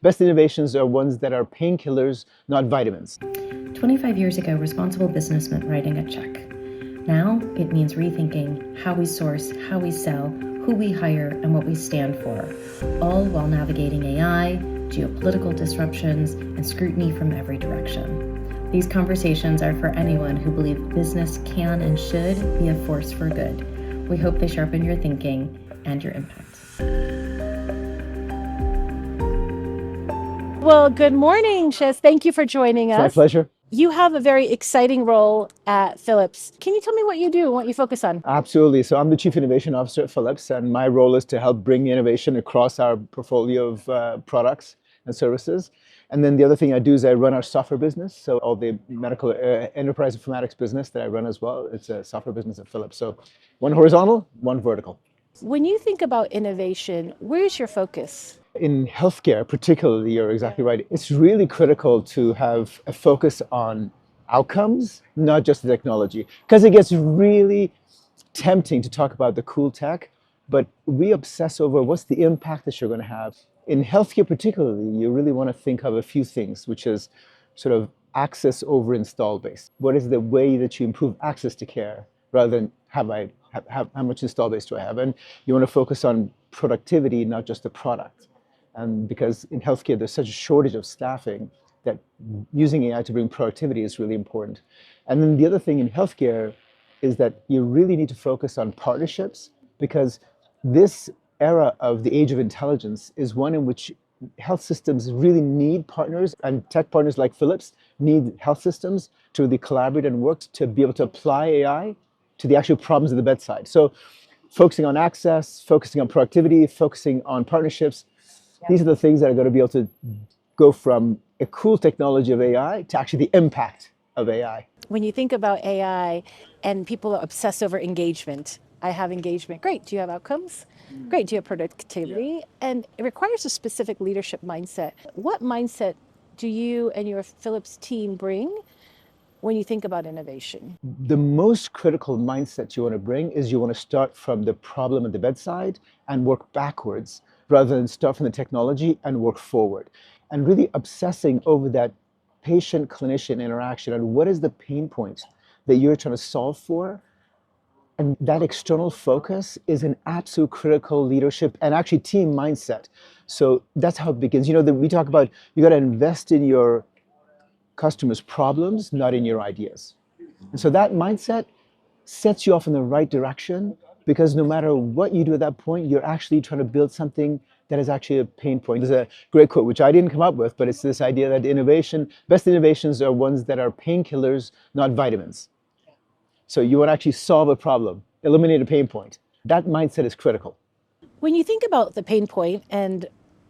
Best innovations are ones that are painkillers, not vitamins. 25 years ago, responsible business meant writing a check. Now it means rethinking how we source, how we sell, who we hire, and what we stand for, all while navigating AI, geopolitical disruptions, and scrutiny from every direction. These conversations are for anyone who believes business can and should be a force for good. We hope they sharpen your thinking and your impact. Well, good morning, Shez. Thank you for joining us. It's my pleasure. You have a very exciting role at Philips. Can you tell me what you do, what you focus on? Absolutely. So I'm the Chief Innovation Officer at Philips, and my role is to help bring innovation across our portfolio of products and services. And then the other thing I do is I run our software business. So all the medical enterprise informatics business that I run as well, it's a software business at Philips. So one horizontal, one vertical. When you think about innovation, where's your focus? In healthcare, particularly, you're exactly right. It's really critical to have a focus on outcomes, not just the technology, because it gets really tempting to talk about the cool tech, but we obsess over what's the impact that you're going to have. In healthcare, particularly, you really want to think of a few things, which is sort of access over install base. What is the way that you improve access to care rather than how much install base do I have? And you want to focus on productivity, not just the product. And because in healthcare, there's such a shortage of staffing that using AI to bring productivity is really important. And then the other thing in healthcare is that you really need to focus on partnerships, because this era of the age of intelligence is one in which health systems really need partners, and tech partners like Philips need health systems to really collaborate and work to be able to apply AI to the actual problems of the bedside. So focusing on access, focusing on productivity, focusing on partnerships, these are the things that are going to be able to go from a cool technology of AI to actually the impact of AI. When you think about AI and people are obsessed over engagement, I have engagement. Great. Do you have outcomes? Great. Do you have productivity? And it requires a specific leadership mindset. What mindset do you and your Philips team bring when you think about innovation? The most critical mindset you want to bring is you want to start from the problem at the bedside and work backwards, rather than start from the technology and work forward. And really obsessing over that patient-clinician interaction and what is the pain point that you're trying to solve for. And that external focus is an absolute critical leadership and actually team mindset. So that's how it begins. You know, we talk about you got to invest in your customers' problems, not in your ideas. And so that mindset sets you off in the right direction, because no matter what you do at that point, you're actually trying to build something that is actually a pain point. There's a great quote, which I didn't come up with, but it's this idea that best innovations are ones that are painkillers, not vitamins. So you want to actually solve a problem, eliminate a pain point. That mindset is critical. When you think about the pain point, and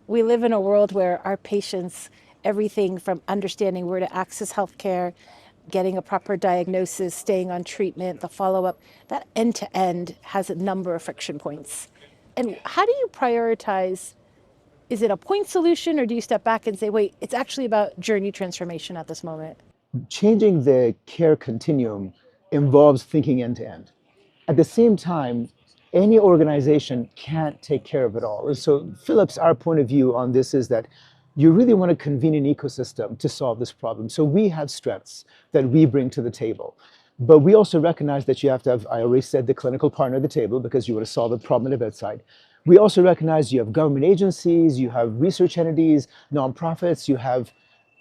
we live in a world where our patients, everything from understanding where to access healthcare, getting a proper diagnosis, staying on treatment, the follow-up, that end-to-end has a number of friction points. And how do you prioritize? Is it a point solution, or do you step back and say, wait, it's actually about journey transformation at this moment? Changing the care continuum involves thinking end to end. At the same time, any organization can't take care of it all. And so Philips, our point of view on this is that you really want to convene an ecosystem to solve this problem. So we have strengths that we bring to the table. But we also recognize that you have to have, I already said, the clinical partner at the table, because you want to solve a problem at the bedside. We also recognize you have government agencies, you have research entities, nonprofits, you have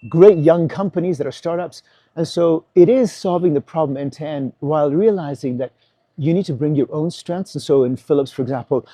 great young companies that are startups. And so it is solving the problem end to end while realizing that you need to bring your own strengths. And so in Philips, for example,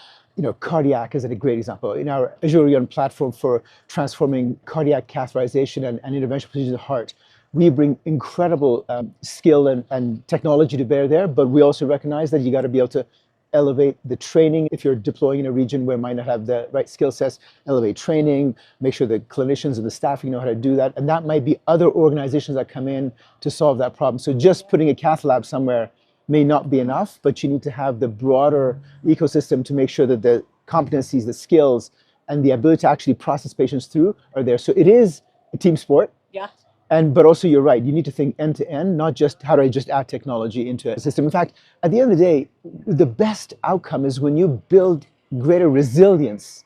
cardiac is a great example. In our Azurion platform for transforming cardiac catheterization and interventional procedures of the heart, we bring incredible skill and technology to bear there, but we also recognize that you got to be able to elevate the training. If you're deploying in a region where it might not have the right skill sets, elevate training, make sure the clinicians and the staffing know how to do that. And that might be other organizations that come in to solve that problem. So just putting a cath lab somewhere may not be enough, but you need to have the broader ecosystem to make sure that the competencies, the skills, and the ability to actually process patients through are there. So it is a team sport. Yeah. But also you're right, you need to think end to end, not just how do I just add technology into a system. In fact, at the end of the day, the best outcome is when you build greater resilience.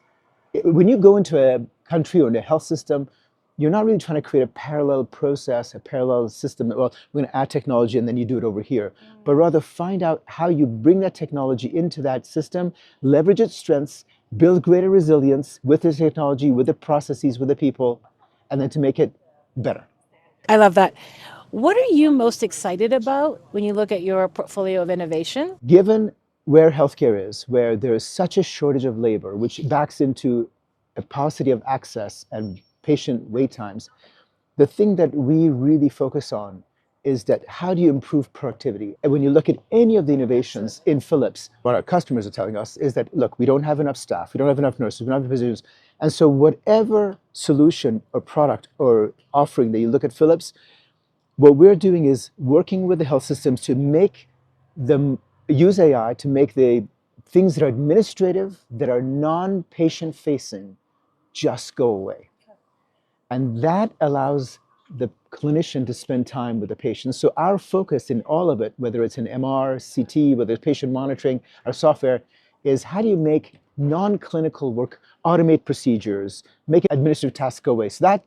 When you go into a country or in a health system, you're not really trying to create a parallel process, a parallel system. Well, we're going to add technology and then you do it over here. But rather find out how you bring that technology into that system, leverage its strengths, build greater resilience with the technology, with the processes, with the people, and then to make it better. I love that. What are you most excited about when you look at your portfolio of innovation? Given where healthcare is, where there is such a shortage of labor, which backs into a paucity of access and patient wait times, the thing that we really focus on is that how do you improve productivity? And when you look at any of the innovations in Philips, what our customers are telling us is that, look, we don't have enough staff, we don't have enough nurses, we don't have enough physicians. And so whatever solution or product or offering that you look at Philips, what we're doing is working with the health systems to make them use AI to make the things that are administrative, that are non-patient facing, just go away. And that allows the clinician to spend time with the patient. So our focus in all of it, whether it's in MR, CT, whether it's patient monitoring, our software, is how do you make non-clinical work, automate procedures, make administrative tasks go away. So that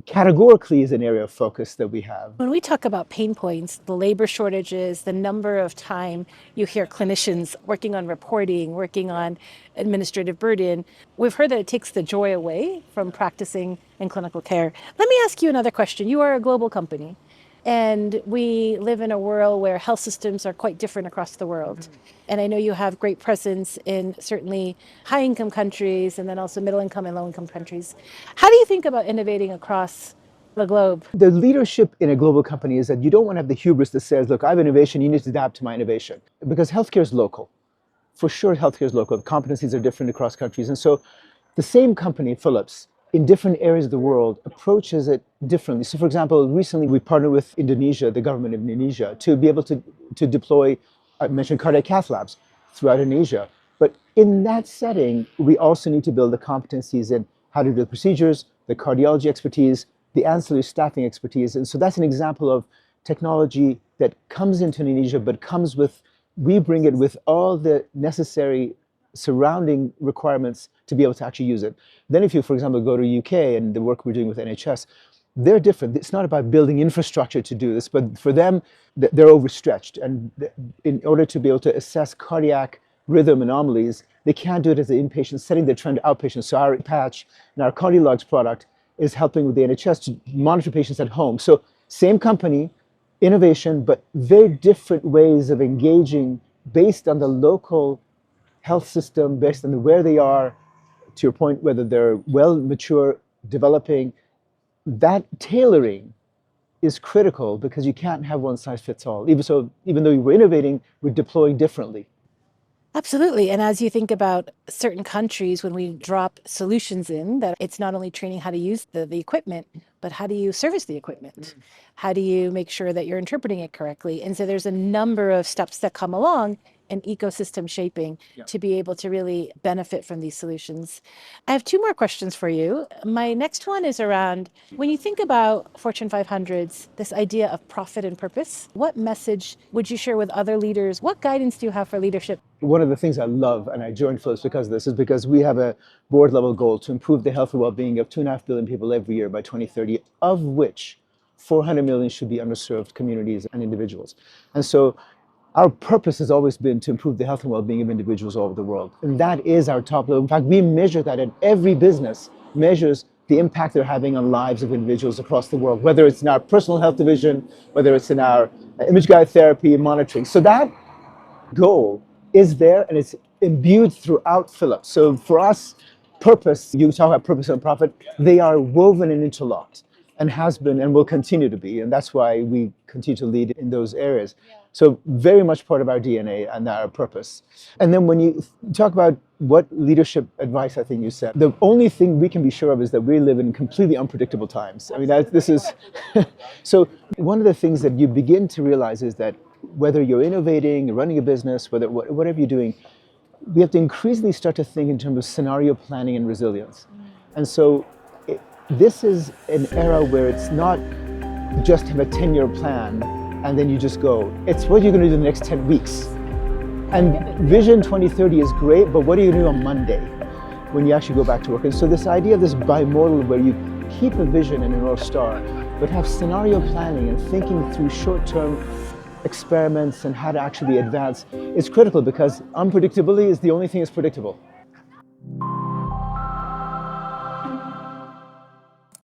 categorically is an area of focus that we have. When we talk about pain points, the labor shortages, the number of time you hear clinicians working on reporting, working on administrative burden, we've heard that it takes the joy away from practicing in clinical care. Let me ask you another question. You are a global company, and we live in a world where health systems are quite different across the world. And I know you have great presence in certainly high-income countries and then also middle-income and low-income countries. How do you think about innovating across the globe? The leadership in a global company is that you don't want to have the hubris that says, look, I have innovation, you need to adapt to my innovation. Because healthcare is local. For sure, healthcare is local. Competencies are different across countries. And so the same company, Philips, in different areas of the world approaches it differently. So for example, recently we partnered with Indonesia, the government of Indonesia, to be able to deploy, I mentioned cardiac cath labs throughout Indonesia. But in that setting, we also need to build the competencies in how to do the procedures, the cardiology expertise, the ancillary staffing expertise. And so that's an example of technology that comes into Indonesia, but comes with, we bring it with all the necessary surrounding requirements to be able to actually use it. Then if you, for example, go to UK and the work we're doing with NHS, they're different. It's not about building infrastructure to do this, but for them, they're overstretched. And in order to be able to assess cardiac rhythm anomalies, they can't do it as an inpatient setting, they're trying to outpatient. So our patch and our Cardiologs product is helping with the NHS to monitor patients at home. So same company, innovation, but very different ways of engaging based on the local health system, based on where they are, to your point, whether they're well mature, developing. That tailoring is critical because you can't have one size fits all. Even though we're innovating, we're deploying differently. Absolutely. And as you think about certain countries, when we drop solutions in, that it's not only training how to use the equipment, but how do you service the equipment? How do you make sure that you're interpreting it correctly? And so there's a number of steps that come along in ecosystem shaping to be able to really benefit from these solutions. I have two more questions for you. My next one is around, when you think about Fortune 500s, this idea of profit and purpose, what message would you share with other leaders? What guidance do you have for leadership? One of the things I love, and I joined Philips because of this, is because we have a board level goal to improve the health and well-being of 2.5 billion people every year by 2030, of which 400 million should be underserved communities and individuals. And so our purpose has always been to improve the health and well-being of individuals all over the world. And that is our top level. In fact, we measure that, and every business measures the impact they're having on lives of individuals across the world, whether it's in our personal health division, whether it's in our image-guided therapy and monitoring. So that goal is there, and it's imbued throughout Philips. So for us, purpose, you talk about purpose and profit, they are woven and interlocked, and has been and will continue to be. And that's why we continue to lead in those areas. So very much part of our DNA and our purpose. And then when you talk about what leadership advice, I think you said, the only thing we can be sure of is that we live in completely unpredictable times. I mean, this is, so one of the things that you begin to realize is that whether you're innovating, running a business, whatever you're doing, we have to increasingly start to think in terms of scenario planning and resilience. And so this is an era where it's not just have a 10-year plan and then you just go. It's what you're going to do the next 10 weeks. And Vision 2030 is great, but what are you going to do on Monday? when you actually go back to work. And so this idea of this bimodal where you keep a vision and a North Star, but have scenario planning and thinking through short-term experiments and how to actually advance is critical, because unpredictability is the only thing that's predictable.